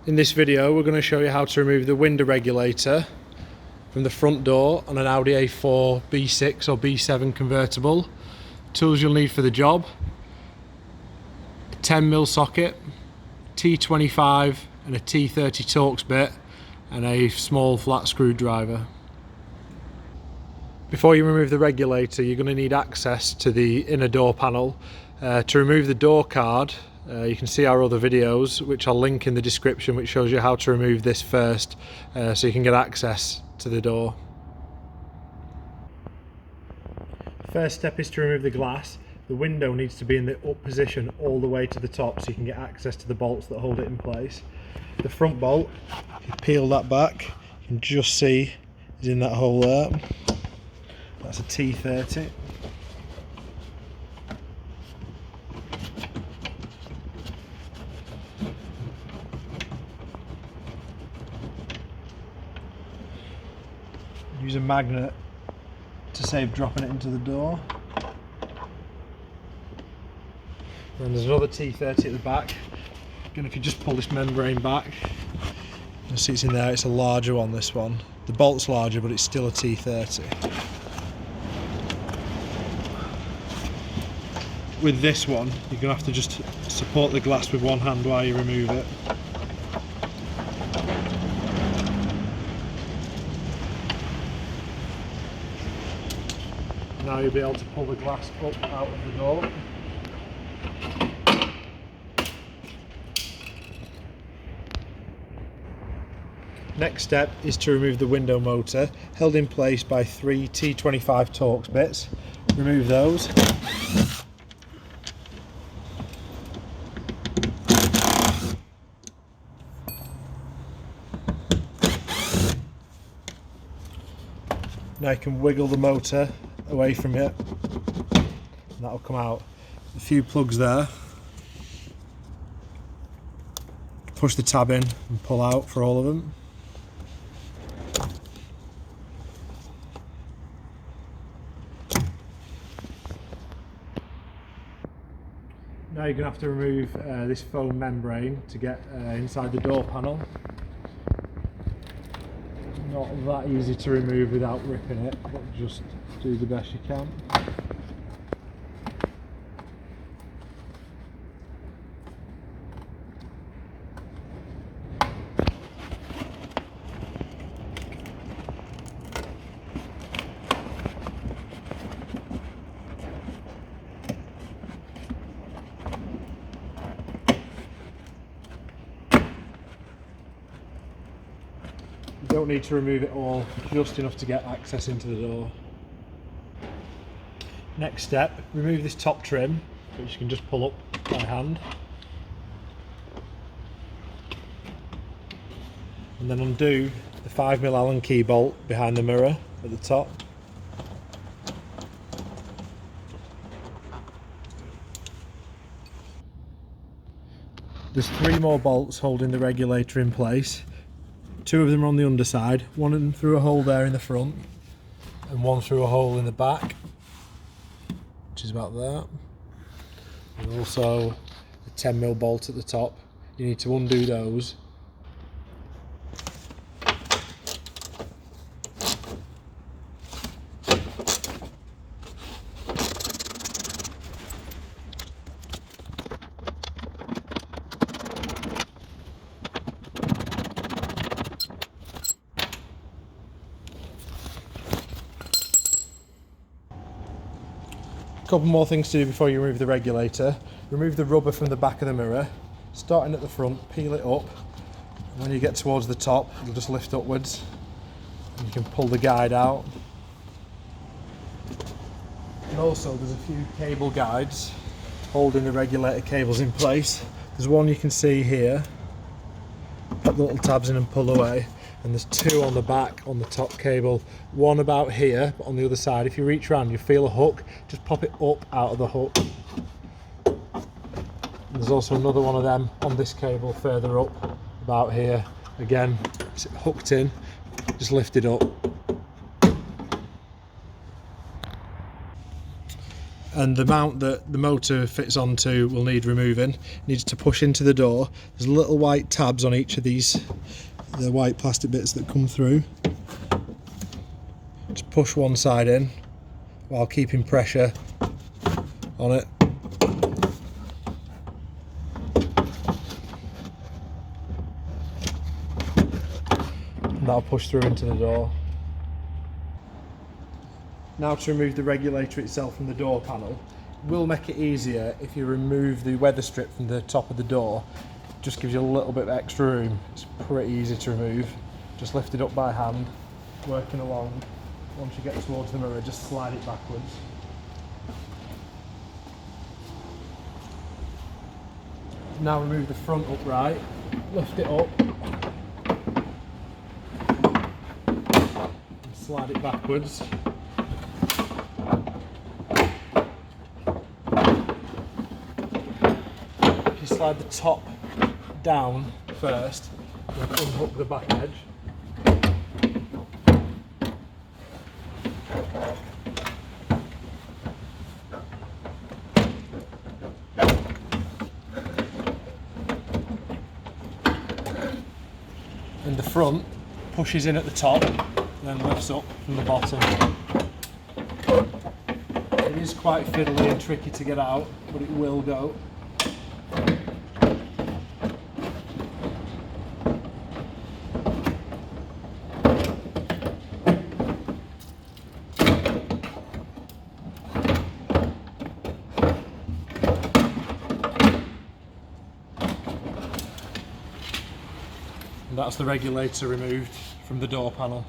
In this video we're going to show you how to remove the window regulator from the front door on an Audi A4 B6 or B7 convertible. Tools you'll need for the job: a 10mm socket, T25 and a T30 Torx bit, and a small flat screwdriver. Before you remove the regulator, you're going to need access to the inner door panel. To remove the door card, you can see our other videos, which I'll link in the description, which shows you how to remove this first, so you can get access to the door. First step is to remove the glass. The window needs to be in the up position all the way to the top so you can get access to the bolts that hold it in place. The front bolt, if you peel that back, you can just see is in that hole there. That's a T30. Use a magnet to save dropping it into the door. And there's another T30 at the back. Again, if you just pull this membrane back, you'll see it's in there. It's a larger one, this one. The bolt's larger, but it's still a T30. With this one, you're going to have to just support the glass with one hand while you remove it. Now you'll be able to pull the glass up out of the door. Next step is to remove the window motor, held in place by 3 T25 Torx bits. Remove those. Now you can wiggle the motor away from it, and that'll come out. A few plugs there. Push the tab in and pull out for all of them. Now you're going to have to remove this foam membrane to get inside the door panel. Not that easy to remove without ripping it, but just do the best you can. You don't need to remove it all, just enough to get access into the door. Next step, remove this top trim, which you can just pull up by hand. And then undo the 5mm Allen key bolt behind the mirror at the top. There's 3 more bolts holding the regulator in place. 2 of them are on the underside, one through a hole there in the front and one through a hole in the back, which is about there. And also a 10mm bolt at the top. You need to undo those. A couple more things to do before you remove the regulator. Remove the rubber from the back of the mirror, starting at the front, peel it up, and when you get towards the top you'll just lift upwards and you can pull the guide out. And also there's a few cable guides holding the regulator cables in place. There's one you can see here, put the little tabs in and pull away, and there's 2 on the back on the top cable, one about here but on the other side. If you reach around you feel a hook, just pop it up out of the hook. And there's also another one of them on this cable further up about here, again it's hooked in, just lift it up. and the mount that the motor fits onto will need removing. It needs to push into the door. There's little white tabs on each of these, the white plastic bits that come through. Just push one side in while keeping pressure on it. And that'll push through into the door. Now to remove the regulator itself from the door panel. It will make it easier if you remove the weather strip from the top of the door. It just gives you a little bit of extra room. It's pretty easy to remove. Just lift it up by hand, working along. Once you get towards the mirror, just slide it backwards. Now remove the front upright, lift it up, and slide it backwards. If you slide the top down first, then unhook the back edge. And the front pushes in at the top and then lifts up from the bottom. It is quite fiddly and tricky to get out, but it will go. And that's the regulator removed from the door panel.